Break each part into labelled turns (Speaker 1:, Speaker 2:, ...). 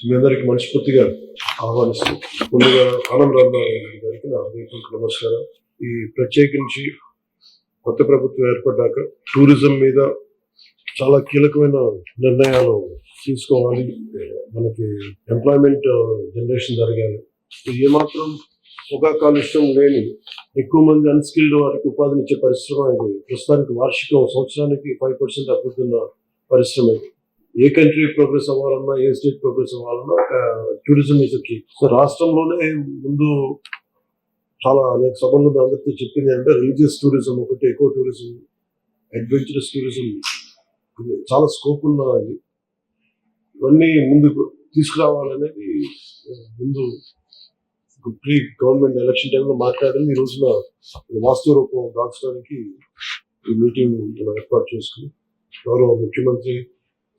Speaker 1: మీ అందరికి మనస్ఫూర్తిగా ఆహ్వానిస్తూ ముందుగా ఆనం రామరావు గారికి నా హృదయపూర్వక నమస్కారం. ఈ ప్రత్యేకించి కొత్త ప్రభుత్వం ఏర్పడ్డాక టూరిజం మీద చాలా కీలకమైన నిర్ణయాలు తీసుకోవాలి. మనకి ఎంప్లాయ్మెంట్ జనరేషన్ జరగాలి. ఏమాత్రం ఒక కాలుష్యం లేని ఎక్కువ మంది అన్స్కిల్డ్ వారికి ఉపాధినిచ్చే పరిశ్రమ ఇది. ప్రస్తుతానికి వార్షికం సంవత్సరానికి 5% అభివృద్ధి పరిశ్రమ ఇది. ఏ కంట్రీ ప్రోగ్రెస్ అవ్వాలన్నా, ఏ స్టేట్ ప్రోగ్రెస్ అవ్వాలన్నా టూరిజం ఇస్ కీ. సో రాష్ట్రంలోనే ముందు చాలా అనేక సభల్లో అందరితో చెప్పింది అంటే రిలీజియస్ టూరిజం ఒకటి, ఎకో టూరిజం, అడ్వెంచరస్ టూరిజం, చాలా స్కోప్ ఉన్నది. ఇవన్నీ ముందుకు తీసుకురావాలనేది ముందు ప్రీ గవర్నమెంట్ ఎలక్షన్ టైంలో మాట్లాడింది. ఈ రోజున వాస్తవ రూపం దాల్చడానికి ఈ మీటింగ్ ఏర్పాటు చేసుకుని గౌరవ ముఖ్యమంత్రి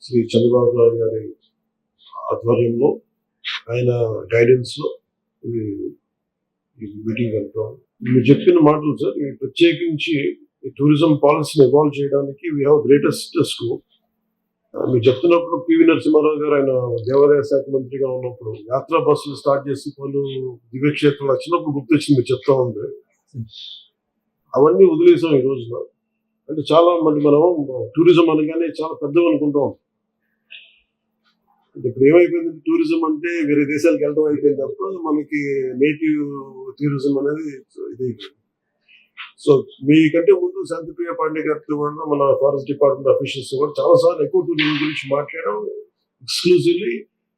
Speaker 1: శ్రీ చంద్రబాబు నాయుడు గారి ఆధ్వర్యంలో, ఆయన గైడెన్స్ లో ఈ మీటింగ్ వెళ్తాం. మీరు చెప్పిన మాటలు సార్, ఈ ప్రత్యేకించి ఈ టూరిజం పాలసీని ఎవాల్వ్ చేయడానికి వీ హ్యావ్ గ్రేటెస్ట్ స్కోప్. మీరు చెప్తున్నప్పుడు పివి నరసింహారావు గారు ఆయన దేవాదాయ శాఖ మంత్రిగా ఉన్నప్పుడు యాత్రా బస్సులు స్టార్ట్ చేసి పలు దివ్యక్షేత్రాలు వచ్చినప్పుడు గుర్తొచ్చింది మీరు చెప్తా ఉంటే. అవన్నీ వదిలేసాం ఈ రోజున. అంటే చాలా మంది మనం టూరిజం అనగానే చాలా పెద్దవి అనుకుంటాం. అంటే ఇప్పుడు ఏమైపోయింది, టూరిజం అంటే వేరే దేశాలకు వెళ్ళడం అయిపోయింది తప్ప మనకి నేటివ్ టూరిజం అనేది ఇది. సో మీకంటే ముందు శాంతిప్రియ పాండే గారితో కూడా మన ఫారెస్ట్ డిపార్ట్మెంట్ అఫీషియల్స్ కూడా చాలాసార్లు ఎకో టూరిజం గురించి మాట్లాడడం, ఎక్స్క్లూజివ్లీ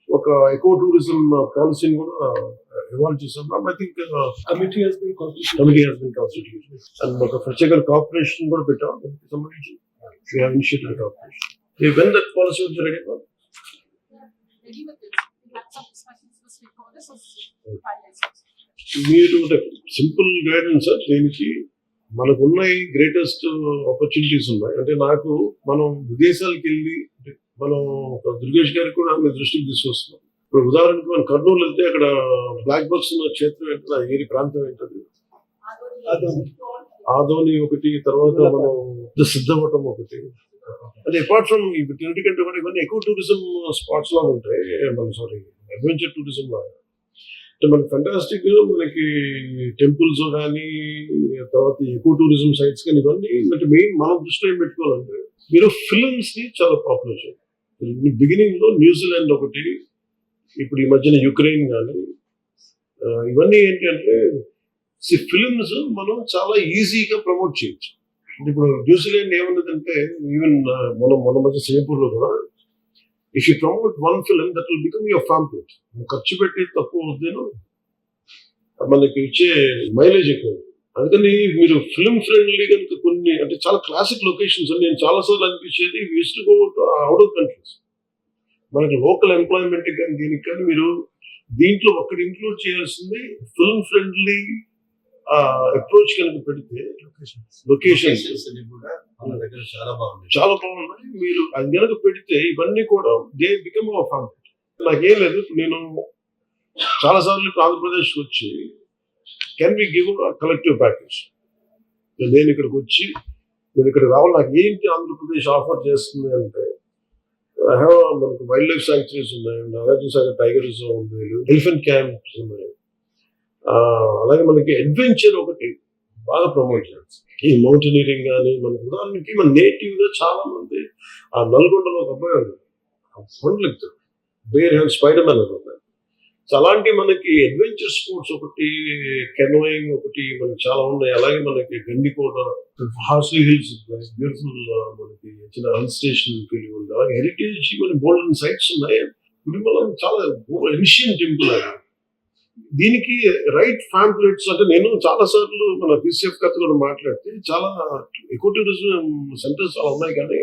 Speaker 1: ఒక ఎకో టూరిజం పాలసీని కూడా ఇవాల్వ్ చేస్తున్నాం. I think committee has been constituted and ఒక ప్రత్యేక కార్పొరేషన్ కూడా పెట్టాం. దానికి సంబంధించి we have initiated a corporation. When that policy was ready for? మీరు సింపుల్ గైడెన్స్ సార్. దీనికి మనకున్న గ్రేటెస్ట్ ఆపర్చునిటీస్ ఉన్నాయి. అంటే నాకు మనం విదేశాలకు వెళ్ళి మనం దుర్గేష్ గారికి కూడా మీ దృష్టికి తీసుకొస్తున్నాం. ఇప్పుడు ఉదాహరణకి మనం కర్నూలు వెళ్తే అక్కడ బ్లాక్ బాక్స్ ఉన్న క్షేత్రం ఏంటంటే ఏరి ప్రాంతం ఏంటది, ఆదోని ఒకటి, తర్వాత మనం సిద్ధవటం ఒకటి. అంటే అపార్ట్ ఫ్రమ్ ఎందుకంటే కూడా ఇవన్నీ ఎకో టూరిజం స్పాట్స్ లాగా ఉంటాయి. మన అడ్వెంచర్ టూరిజం లాగా అంటే మనకి ఫంటాస్టిక్ మనకి టెంపుల్స్ కానీ, తర్వాత ఎకో టూరిజం సైట్స్ కానీ, ఇవన్నీ అంటే మెయిన్ మనం దృష్టిలో ఏం పెట్టుకోవాలంటే మీరు ఫిల్మ్స్ ని చాలా పాపులర్ చేయాలి. బిగినింగ్ లో న్యూజిలాండ్ ఒకటి, ఇప్పుడు ఈ మధ్యన యుక్రెయిన్ కానీ, ఇవన్నీ ఏంటంటే ఫిల్మ్స్ మనం చాలా ఈజీగా ప్రమోట్ చేయొచ్చు. ఇప్పుడు న్యూజిలాండ్ ఏమన్నదంటే ఈవెన్ మనం మన మధ్య సింగపూర్ లో కూడా if you promote one film that will become your family. ఖర్చు పెట్టి తక్కువ వద్దేను, మనకి ఇచ్చే మైలేజ్ ఎక్కువ. అందుకని మీరు ఫిల్మ్ ఫ్రెండ్లీ కనుక కొన్ని అంటే చాలా క్లాసిక్ లొకేషన్స్ నేను చాలాసార్లు అనిపించేది use to go out of countries. మనకి లోకల్ ఎంప్లాయ్మెంట్ కానీ దీనికి కానీ మీరు దీంట్లో ఒక్కటి ఇంక్లూడ్ చేయాల్సింది ఫిల్మ్ ఫ్రెండ్లీ అప్రోచ్ కనుక పెడితే లొకేషన్స్ చాలా బాగున్నాయి. మీరు అది కనుక పెడితే ఇవన్నీ కూడా దే బికమ్ అవర్ ఫ్యామిలీ. నాకేం లేదు, నేను చాలా సార్లు ఆంధ్రప్రదేశ్కి వచ్చి can we give collective package. నేను ఇక్కడికి వచ్చి నేను ఇక్కడ రావాలి, నాకు ఏంటి ఆంధ్రప్రదేశ్ ఆఫర్ చేస్తుంది అంటే మనకు వైల్డ్ లైఫ్ శాంక్చురీస్ ఉన్నాయి, నాగార్జునసాగర్ టైగర్ రిజర్వ్ ఉంది, ఎలిఫెంట్ క్యాంప్స్ ఉన్నాయి, అలాగే మనకి అడ్వెంచర్ ఒకటి బాగా ప్రమోట్ చేయాలి. ఈ మౌంటైనీరింగ్ కానీ మనకి ఉదాహరణకి మన నేటివ్ గా చాలా మంది ఆ నల్గొండలో ఒక అబ్బాయి ఉంటాడు, బేర్ హ్యాండ్ స్పైడర్ మ్యాన్ అని ఉంటాడు. సో అలాంటి మనకి అడ్వెంచర్ స్పోర్ట్స్ ఒకటి, కెనోయింగ్ ఒకటి మనకి చాలా ఉన్నాయి. అలాగే మనకి గండికోట, హార్స్లీ హిల్స్ బ్యూటిఫుల్, మనకి చిన్న హిల్ స్టేషన్ ఫీలింగ్ ఉంది. అలాగే హెరిటేజ్ మన గోల్డెన్ సైట్స్ ఉన్నాయి. గుడిమలం చాలా ఏన్షియెంట్ టెంపుల్ అది. దీనికి రైట్ ఫ్యాంప్లెట్స్ అంటే నేను చాలా సార్లు మన పిసిఎఫ్ కథలో మాట్లాడితే చాలా ఎకో టూరిజం సెంటర్స్ చాలా ఉన్నాయి. కానీ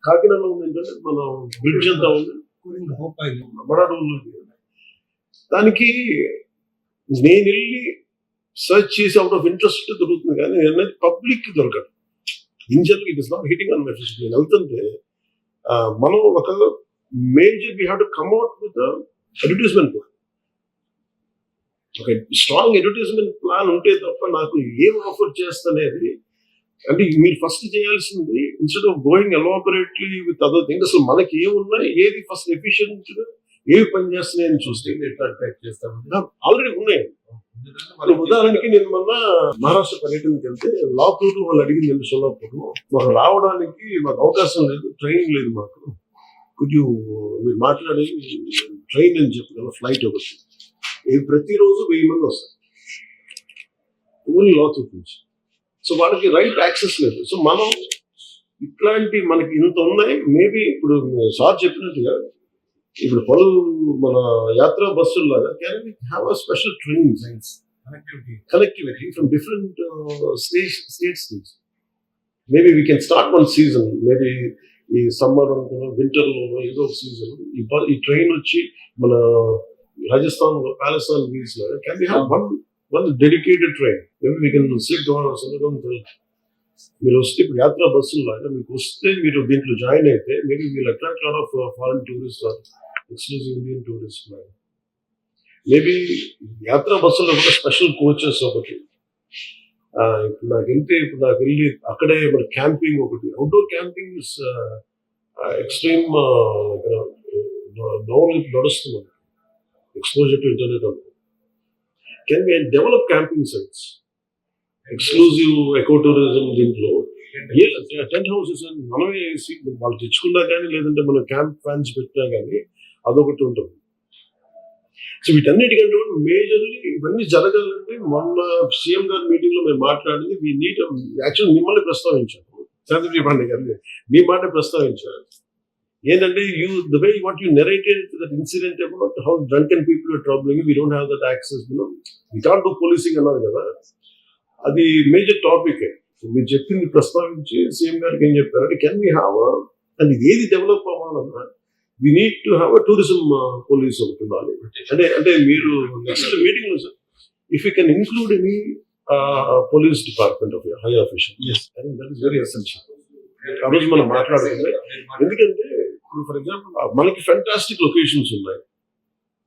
Speaker 1: కాకినాడలో ఉంది ఏంటంటే మనం బ్రిడ్జ్ అంతా ఉంది, దానికి నేను వెళ్ళి సర్చ్ చేసి అవుట్ ఆఫ్ ఇంట్రెస్ట్ దొరుకుతుంది. కానీ అనేది పబ్లిక్ దొరకదు. In general it is not hitting on my face. నేను వెళ్తుంటే మనం ఒక major we have to come out with advertisement plan. ఒక స్ట్రాంగ్ అడ్వర్టైజ్మెంట్ ప్లాన్ ఉంటే తప్ప నాకు ఏం ఆఫర్ చేస్తనేది అంటే మీరు ఫస్ట్ చేయాల్సింది instead of going elaborately with other things, అసలు మనకి ఏమున్నాయి, ఏది ఫస్ట్ ఎఫిషియెంట్ ఏవి పని చేస్తున్నాయని చూస్తే
Speaker 2: ఎట్లా ట్రాక్ చేస్తాం
Speaker 1: ఆల్రెడీ ఉన్నాయి. ఇప్పుడు ఉదాహరణకి నేను మొన్న మహారాష్ట్ర పర్యటనకి వెళ్తే లాతూరు వాళ్ళు అడిగింది ఏంటి, సోలాపూర్ మాకు రావడానికి మాకు అవకాశం లేదు, ట్రైన్ లేదు మాకు, కొంచెం మీరు మాట్లాడి ట్రైన్ అని చెప్పగల ఫ్లైట్ ఒకటి, ఇది ప్రతిరోజు 1000 మంది వస్తారు ఓన్లీ లాతూర్ నుంచి. సో వాళ్ళకి రైట్ యాక్సెస్ లేదు. సో మనం ఇట్లాంటి మనకి ఇంత ఉన్నాయి. మేబీ ఇప్పుడు సార్ చెప్పినట్టుగా ఇప్పుడు పలు మన యాత్రా బస్సుల్లాగా can we have a special trains connectivity from different states. Maybe we can start one season, maybe ఈ సమ్మర్ అనుకున్న వింటర్ లో ఏదో ఒక సీజన్ ఈ ట్రైన్ వచ్చి మన రాజస్థాన్ పాలస్థాన్ వీల్స్ లాగా can we have one dedicated train. Maybe we can sit down. మీరు వస్తే ఇప్పుడు యాత్రా బస్సులు లాగా మీకు వస్తే మీరు దీంట్లో జాయిన్ అయితే maybe we'll attract lot of foreign tourist or exclusive Indian tourist. Maybe యాత్రా బస్సులో కూడా స్పెషల్ కోచెస్ ఒకటి. ఇప్పుడు నాకు వెళ్ళి అక్కడే మన క్యాంపింగ్ ఒకటి, అవుట్డోర్ క్యాంపింగ్ ఎక్స్ట్రీమ్ నడుస్తుంది. Exposure to internet can be develop camping sites, exclusive eco tourism. దీంట్లో టెంట్ హౌసెస్ అని మనమే వేసి వాళ్ళు తెచ్చుకున్నా కానీ లేదంటే మన క్యాంప్ ఫ్యాన్స్ పెట్టినా కానీ అదొకటి ఉంటుంది. సో వీటన్నిటికంటే మేజర్లీ ఇవన్నీ జరగాలంటే మొన్న సీఎం గారి మీటింగ్ లో మేము మాట్లాడింది వీ నీడ్ యాక్చువల్ మిమ్మల్ని ప్రస్తావించాను, చంద్రబాబు నాయుడు గారిని మీ మాట ప్రస్తావించారు. ఏంటంటే the way what you narrated that incident about how drunken people are troubling, we don't have that access, we can't do policing అన్నారు కదా, అది మేజర్ టాపిక్. మీరు చెప్పింది ప్రస్తావించి సీఎం గారికి ఏం చెప్పారంటే కెన్ వీ హ్యావ్ అండ్ ఇది ఏది డెవలప్ అవ్వాలన్నా we need to have a tourism police ఒకటి ఉండాలి. అంటే మీరు నెక్స్ట్ మీటింగ్ లో sir if you can include any police department of high official, I think that is very essential. ఆ రోజు మనం మాట్లాడుతుంది ఎందుకంటే ఇప్పుడు ఫర్ ఎగ్జాంపుల్ మనకి ఫెంటాస్టిక్ లొకేషన్స్ ఉన్నాయి.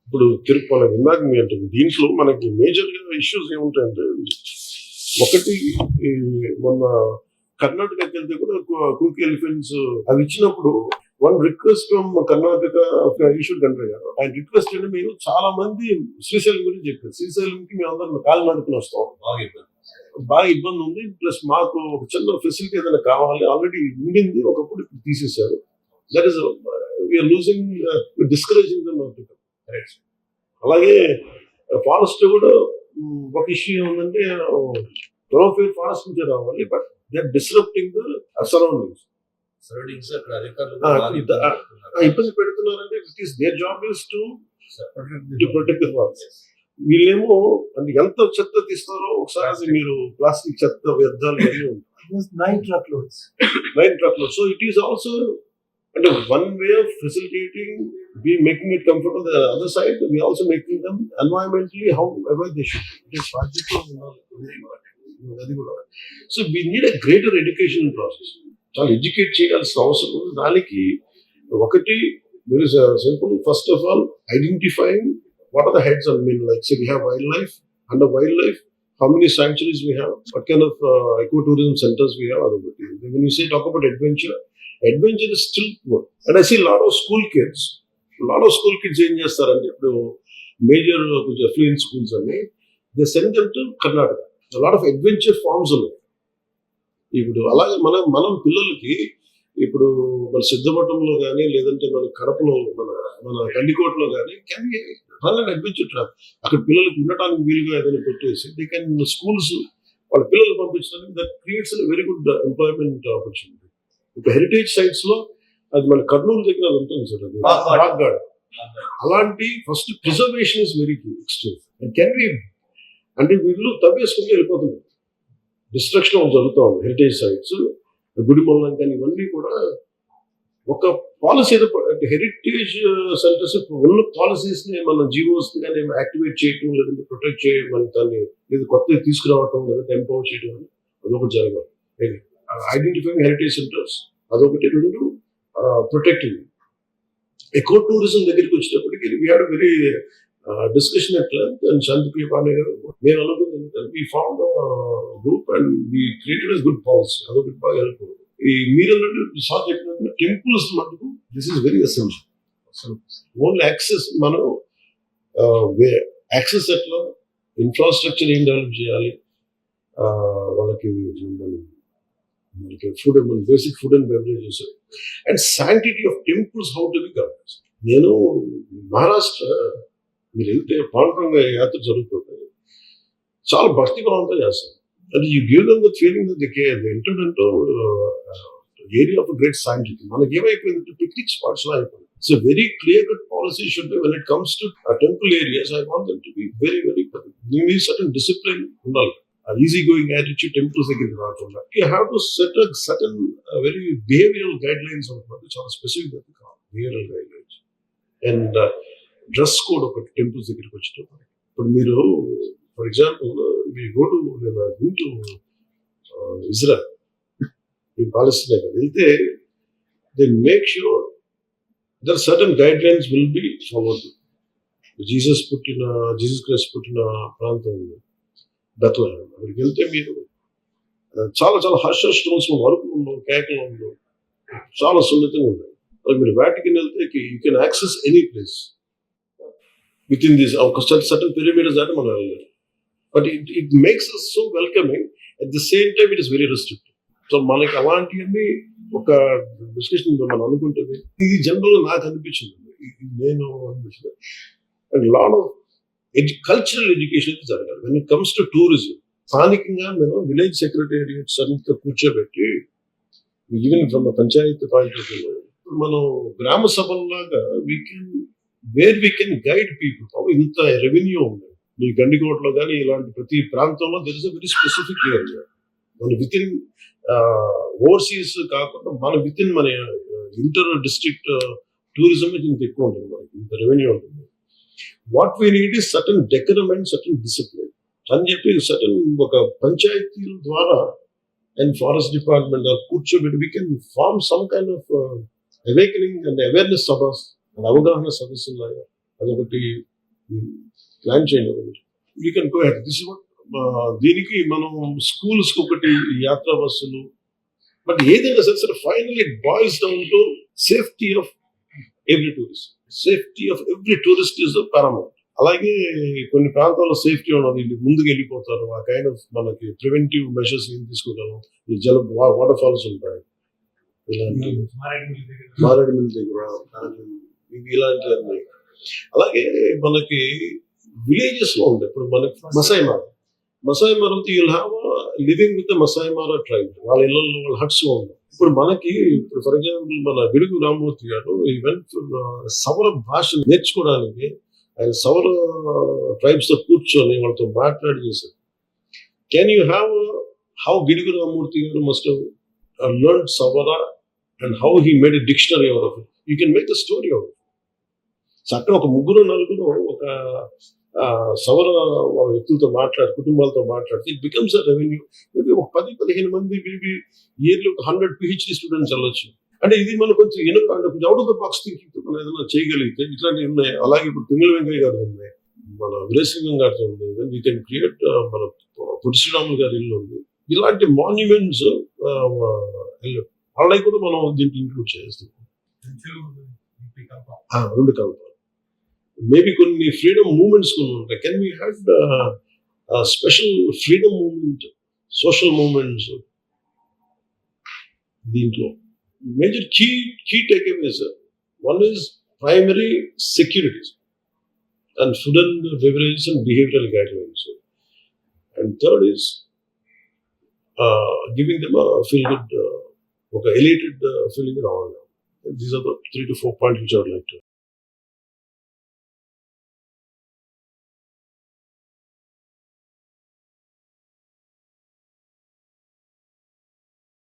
Speaker 1: ఇప్పుడు తిరుపతి ఇందాక మీ అంటే దీంట్లో మనకి మేజర్ గా ఇష్యూస్ ఏముంటాయంటే ఒకటి మొన్న కర్ణాటకకి వెళ్తే కూడా కుకి ఎలిఫెంట్స్ అవి ఇచ్చినప్పుడు one request from Karnataka Eshwar Khandre garu, ఆయన రిక్వెస్ట్ అంటే మీరు చాలా మంది శ్రీశైలం గురించి చెప్పారు. శ్రీశైలంకి మేము అందరం కాలు నడుపుని వస్తాం, బాగా ఇబ్బంది ఉంది, ప్లస్ మాకు ఒక చిన్న ఫెసిలిటీ ఏదైనా కావాలి, ఆల్రెడీ ఉండింది ఒకప్పుడు ఇప్పుడు తీసేశారు. That is we're losing discouraging them. అలాగే ఫారెస్ట్ కూడా ఒక ఇష్యూ ఏముందంటే థరోఫేర్ ఫారెస్ట్ నుంచి రావాలి, but they are disrupting the surroundings. ఇబ్బంది పెడుతున్నారంటే it is their job is to protect the forest. వీళ్ళేమో అంటే ఎంత చెత్త తీస్తారో ఒకసారి మీరు ప్లాస్టిక్ చెత్త వ్యర్థాలు 9 truckloads. So it is also అంటే one way of facilitating, we making it comfortable. The other side, we also making them environmentally however they should. It is so we need a greater education process. చాలా educate చేయాల్సిన అవసరం ఉంది. దానికి ఒకటి there is a simple, first of all, identifying what are the heads of, I mean, like say we have wildlife, under wildlife how many sanctuaries we have, what kind of ecotourism centers we have. When you say talk about adventure is still poor, and I see a lot of school kids ఏం చేస్తారంటే ఇప్పుడు major కొంచెం affluent schools అని they send them to Karnataka. Lot of adventure farms ఉన్నాయి. ఇప్పుడు అలాగే మనం పిల్లలకి ఇప్పుడు మన సిద్ధపట్నంలో కానీ లేదంటే మన కడపలో మన కందికోటలో కానీ can run and adventure trap. అక్కడ పిల్లలకి ఉండటానికి వీలుగా ఏదైనా పెట్టేసి దే కెన్ స్కూల్స్ వాళ్ళ పిల్లలు పంపించడానికి that creates very good employment opportunity. ఇప్పుడు హెరిటేజ్ సైట్స్ లో అది మన కర్నూలు దగ్గర అది ఉంటుంది సార్, అది రాక్ గార్డ్. అలాంటి first preservation is very extreme. Can be అంటే వీళ్ళు తవ్వేసుకుంటూ వెళ్ళిపోతున్నారు, డిస్ట్రక్షన్ జరుగుతూ ఉంది. హెరిటేజ్ సైట్స్ గుడిమల్లం కానీ ఇవన్నీ కూడా ఒక పాలసీ ఏదో హెరిటేజ్ సెంటర్స్ ఉన్న పాలసీస్ ని మనం జీవోస్ కానీ యాక్టివేట్ చేయటం లేదంటే ప్రొటెక్ట్ చేయడం దాన్ని లేదా కొత్తగా తీసుకురావటం లేదంటే ఎంపవర్ చేయడం అని అదొకటి జరగాలి. ఐడెంటిఫైయింగ్ హెరిటేజ్ సెంటర్స్ అదొకటి. రెండు ప్రొటెక్టింగ్. ఎకో టూరిజం దగ్గరికి వచ్చినప్పటికీ we had very discussion at length and Shantipriya Pandey గారు నేను అనుకుంది we found group and we created a good policy. అదొకటి బాగా హెల్ప్. ఈ మీరు సార్ చెప్పినట్టు టెంపుల్స్ మటుకు this is very essential. Only access మనం యాక్సెస్ ఎట్లా, ఇన్ఫ్రాస్ట్రక్చర్ ఏం డెవలప్ చేయాలి, వాళ్ళకి food, basic food and beverages and sanctity of temples how to be governance. నేను మహారాష్ట్ర మీరు వెళ్తే పాండురంగ యాత్ర జరుగుతుంది, చాలా భక్తి భావంతో చేస్తాను. అంటే you give them the feeling that they entered into area of great sanctity. మనకి ఏమైపోయిందంటే పిక్నిక్ స్పాట్స్ లా అయిపోయింది. It's a very clear-cut policy should be when it comes to temple areas. I want them to be very, very. You need certain discipline. Easy-going attitude. Temples again. You have to set a certain very behavioral guidelines on which are specific behavioral guidelines and dress code of temples. But for example, we go to Israel in Palestine. They make sure there are certain guidelines will be followed. Jesus Christ put in a prantam Bethlehem. అక్కడికి వెళ్తే మీరు చాలా చాలా Harsha stones వరకు ఉండవు, కేకలు ఉండవు, చాలా సున్నితంగా ఉన్నాయి. మీరు వాటికన్ వెళ్తే you can access any place within this ఒక సర్టన్ పిరమిడ్స్ దాటి మనం వెళ్ళలేదు. But it makes us so welcoming. At the same time it is very restrictive. So మనకి అలాంటివన్నీ ఒక డిస్కషన్ మనం అనుకుంటుంది. ఇది జనరల్ నాకు అనిపించింది, నేను అనిపించింది. And lot of cultural education జరగాలి. When it comes to tourism, స్థానికంగా మేము విలేజ్ సెక్రటేరియట్స్ అంతా కూర్చోబెట్టి, even from panchayat point of view, ఇప్పుడు మనం గ్రామ సభల్లాగా వీ కెన్ గైడ్ పీపుల్. ఇంత రెవెన్యూ ఉంది ఈ గండికోటలో కానీ ఇలాంటి ప్రతి ప్రాంతంలో there is a very specific area. మన విత్ ఇన్ ఓవర్సీస్ కాకుండా మన విత్ ఇన్ మన ఇంటర్ డిస్ట్రిక్ట్ టూరిజం ఇంత ఎక్కువ ఉంటుంది, మనకి ఇంత రెవెన్యూ ఉంటుంది. What we need is certain decorum and certain discipline అని చెప్పి సర్టన్ ఒక పంచాయతీల ద్వారా అండ్ ఫారెస్ట్ డిపార్ట్మెంట్ కూర్చోబెట్టి we can form some kind of awakening and awareness సభస్ అండ్ అవగాహన సదస్సులాగా అదొకటి ప్లాన్ చేయండి. ఒకటి you can go head. This is what. దీనికి మనం స్కూల్స్ కి ఒకటి యాత్రా బస్సులు, బట్ ఏదైనా సరే final it boils down to safety of every tourist. Safety of every tourist is Paramount. అలాగే కొన్ని ప్రాంతాల్లో సేఫ్టీ ఉన్నది, ముందుకు వెళ్ళిపోతారు. ఆ కైండ్ ఆఫ్ మనకి ప్రివెంటివ్ మెషర్స్ ఏం తీసుకోగలం. ఈ వాటర్ ఫాల్స్ ఉంటాయి, ఇలాంటి మారేడుమిల్లి దగ్గర ఇలాంటివన్నీ. అలాగే మనకి విలేజెస్ లో ఉంటాయి. ఇప్పుడు మనకి Maasai Mara you'll have living with Maasai Mara tribe. వాళ్ళ ఇళ్ళల్లో వాళ్ళ హట్స్ ఉంటాయి. ఇప్పుడు మనకి ఫర్ ఎగ్జాంపుల్ మన గిడుగు రామమూర్తి గారు ఈవెన్ సవర భాష నేర్చుకోవడానికి ఆయన సవర ట్రైబ్స్ తో కూర్చొని వాళ్ళతో మాట్లాడి చేశారు. Can you have how Gidugu Ramamurthy గారు must learn Savara and how he made a dictionary out of it. You can make the story out. So అక్కడ ఒక ముగ్గురు నలుగురు ఒక సవర వ్యక్తులతో కుటుంబాలతో మాట్లాడితే it becomes a revenue. Maybe ఒక 10-15 మంది మేబీ ఇయర్లీ ఒక 100 PhD స్టూడెంట్స్ వెళ్ళొచ్చు. అంటే ఇది మనం కొంచెం కొంచెం out of the box thinking మనం ఏదైనా చేయగలిగితే ఇట్లాంటివి ఉన్నాయి. అలాగే ఇప్పుడు పింగళ వెంకయ్య గారు ఉన్నాయి, మన వీరేశలింగం గారితో ఉంది, వీ కెన్ క్రియేట్ మన పొట్టి శ్రీరాములు గారి ఇల్లు ఉంది. ఇలాంటి మాన్యుమెంట్స్ వాళ్ళకి కూడా మనం దీంట్లో ఇంక్లూడ్ చేస్తాం. 2 కల్పాలు. మేబీ కొన్ని ఫ్రీడమ్ మూవ్మెంట్స్ కొన్ని ఉంటాయి. Can we had special freedom movement, social movements దీంట్లో. Major key takeaways. One is primary securities and food and beverages and behavioral guidelines. And third is giving them a feel-good, elated feeling around them. These are the 3 to 4 points which I would like to